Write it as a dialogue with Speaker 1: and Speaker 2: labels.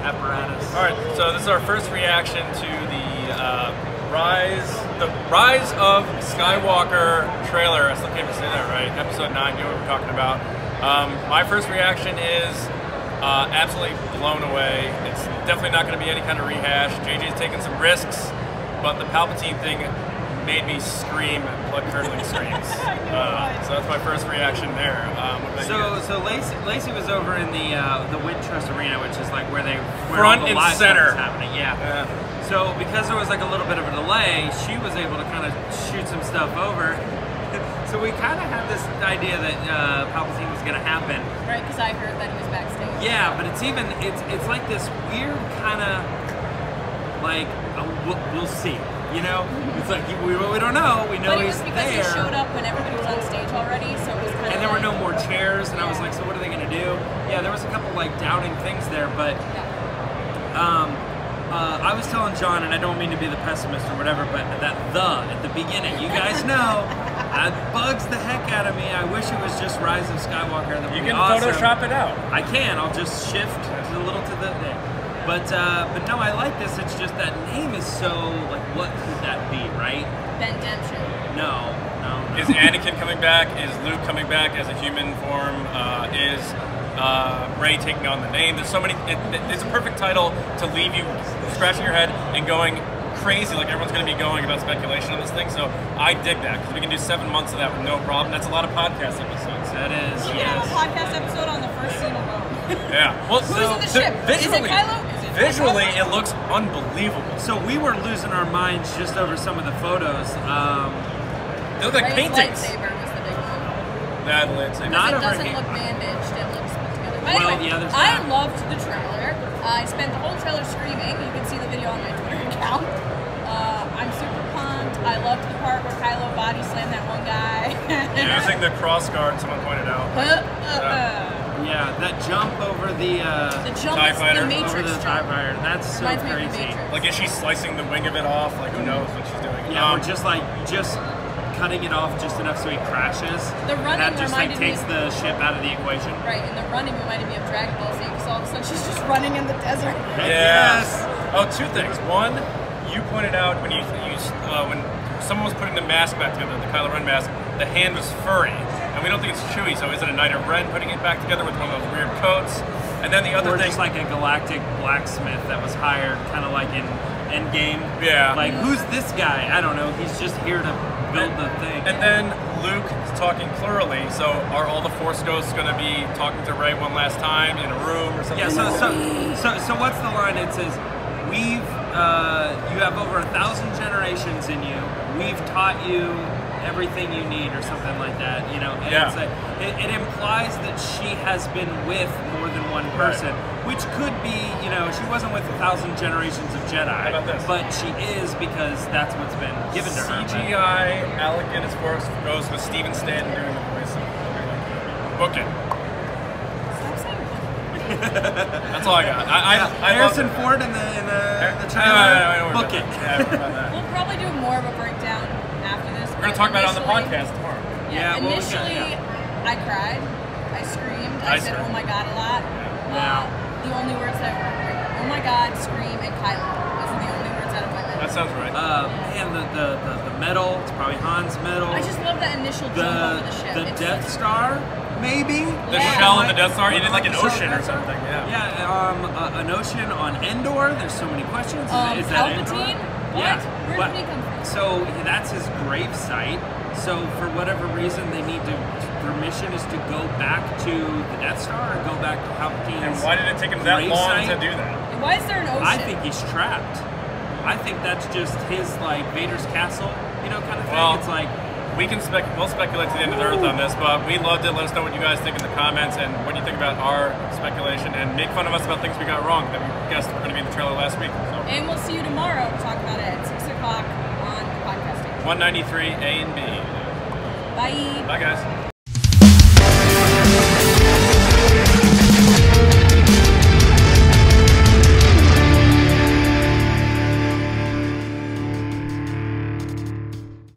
Speaker 1: apparatus.
Speaker 2: All right, so this is our first reaction to the Rise of Skywalker trailer. I still can't even say that right. Episode 9, you know what we're talking about. My first reaction is absolutely blown away. It's definitely not going to be any kind of rehash. JJ's taking some risks, but the Palpatine thing made me scream, blood-curdling screams. So that's my first reaction there.
Speaker 1: So Lacey was over in the Wintrust Arena, which is like where
Speaker 2: front
Speaker 1: all the
Speaker 2: and
Speaker 1: live
Speaker 2: center
Speaker 1: stuff is happening. Yeah. So because there was like a little bit of a delay, she was able to kind of shoot some stuff over. So we kind of had this idea that Palpatine was going to happen.
Speaker 3: Right, because I heard that he was backstage.
Speaker 1: Yeah, but it's like this weird kind of like we'll see. You know, it's like we don't know. We know he's there.
Speaker 3: But it was because he showed up when everybody was on stage already, so it was kind of.
Speaker 1: And there were no more chairs, and I was like, so what are they going to do? Yeah, there was a couple like doubting things there, but I was telling John, and I don't mean to be the pessimist or whatever, but that at the beginning, you guys know, that bugs the heck out of me. I wish it was just Rise of Skywalker. That would
Speaker 2: you
Speaker 1: be
Speaker 2: can
Speaker 1: awesome.
Speaker 2: Photoshop it out.
Speaker 1: I can. I'll just shift a little to the thing. But no, I like this. It's just that name is so, like, what could that be, right?
Speaker 3: Bendemption.
Speaker 1: No.
Speaker 2: Is Anakin coming back? Is Luke coming back as a human form? Is Rey taking on the name? There's so many. It's a perfect title to leave you scratching your head and going crazy, like everyone's going to be going about speculation on this thing. So I dig that because we can do 7 months of that with no problem. That's a lot of podcast episodes.
Speaker 1: That is.
Speaker 3: You can have a podcast episode on the first scene alone.
Speaker 2: Yeah. Well,
Speaker 3: who's in the ship?
Speaker 2: Visually,
Speaker 3: is it Kylo?
Speaker 2: Visually, it looks unbelievable.
Speaker 1: So we were losing our minds just over some of the photos.
Speaker 2: They look like
Speaker 3: Rey's
Speaker 2: paintings.
Speaker 3: lightsaber was the big one.
Speaker 2: That lightsaber.
Speaker 1: Not
Speaker 3: it
Speaker 1: over
Speaker 3: doesn't
Speaker 1: here.
Speaker 3: look bandaged. It looks put together. But
Speaker 1: Well,
Speaker 3: anyway,
Speaker 1: the other
Speaker 3: I
Speaker 1: side.
Speaker 3: loved the trailer. I spent the whole trailer screaming. You can see the video on my Twitter account. I'm super pumped. I loved the part where Kylo body slammed that one guy.
Speaker 2: Using the cross guard, someone pointed out.
Speaker 1: Yeah, that jump over the
Speaker 3: jump
Speaker 2: TIE
Speaker 3: is
Speaker 2: fighter.
Speaker 3: the Matrix
Speaker 1: over the TIE
Speaker 3: jump.
Speaker 1: fighter. That's so
Speaker 3: Reminds me of the
Speaker 1: crazy.
Speaker 3: Matrix.
Speaker 2: Like, is she slicing the wing of it off? Like, who knows what she's doing?
Speaker 1: Yeah, or just cutting it off just enough so he crashes.
Speaker 3: The running
Speaker 1: and that just like
Speaker 3: reminded
Speaker 1: takes
Speaker 3: me-
Speaker 1: the ship out of the equation.
Speaker 3: Right, and the running reminded me of Dragon Ball Z because all of a sudden she's just running in the desert.
Speaker 2: Yes. Oh, two things. One, you pointed out when when someone was putting the mask back together, the Kylo Ren mask, the hand was furry, and we don't think it's Chewie. So is it a Knight of Ren putting it back together with one of those weird coats? And then the other
Speaker 1: Or
Speaker 2: thing,
Speaker 1: just like a galactic blacksmith that was hired, kind of like in Endgame.
Speaker 2: Yeah.
Speaker 1: Like, who's this guy? I don't know. He's just here to build the thing.
Speaker 2: and then Luke is talking plurally. So are all the Force ghosts going to be talking to Rey one last time in a room or something?
Speaker 1: Yeah. So what's the line? It says, you have over 1,000 generations in you. We've taught you everything you need, or something like that, you know. And
Speaker 2: Yeah.
Speaker 1: it implies that she has been with more than one person, which could be, you know, she wasn't with 1,000 generations of Jedi,
Speaker 2: How about this?
Speaker 1: but she is because that's what's been given to her.
Speaker 2: CGI Alec Guinness Force goes with Steven Stanton doing the voice of Book it.
Speaker 3: Stop saying
Speaker 2: That's all I got. I
Speaker 1: Harrison Ford in the trailer. Book it.
Speaker 3: We'll probably do more of a breakdown after this.
Speaker 2: We're going to talk about it on the podcast tomorrow.
Speaker 1: Yeah, well,
Speaker 3: initially, I cried, I screamed, I said,
Speaker 2: screamed.
Speaker 3: "Oh my God," a lot.
Speaker 1: Yeah.
Speaker 3: The only words that were great. "Oh my God," "Scream," and "Kylo." Those are the only words out of my mouth.
Speaker 2: That sounds right.
Speaker 1: Man, the medal, it's probably Han's medal.
Speaker 3: I just love that initial jump over the ship.
Speaker 1: The
Speaker 3: It's
Speaker 1: Death
Speaker 3: such-
Speaker 1: Star, maybe?
Speaker 2: The
Speaker 3: Yeah.
Speaker 2: shell of the Death Star, you did like an
Speaker 1: Shell of
Speaker 2: ocean
Speaker 1: the
Speaker 2: or
Speaker 1: Death Star?
Speaker 2: something, yeah.
Speaker 1: Yeah, an ocean on Endor. There's so many questions. Is that Endor?
Speaker 3: Palpatine? What?
Speaker 1: Yeah.
Speaker 3: Where did he come from?
Speaker 1: So that's his grave site. So for whatever reason, their mission is to go back to the Death Star or go back to Palpatine's.
Speaker 2: And why did it take him that
Speaker 1: grave
Speaker 2: long
Speaker 1: site?
Speaker 2: to do that?
Speaker 3: And why is there an ocean?
Speaker 1: I think he's trapped. I think that's just his, like, Vader's castle, you know, kind of thing.
Speaker 2: Well,
Speaker 1: it's like,
Speaker 2: we'll speculate to the end of the earth on this, but we loved it. Let us know what you guys think in the comments and what you think about our speculation, and make fun of us about things we got wrong that we guessed were going to be in the trailer last week. So.
Speaker 3: And we'll see you tomorrow to talk about it at 6 o'clock on the podcast station.
Speaker 2: 193 A and B.
Speaker 3: Bye.
Speaker 2: Bye, guys.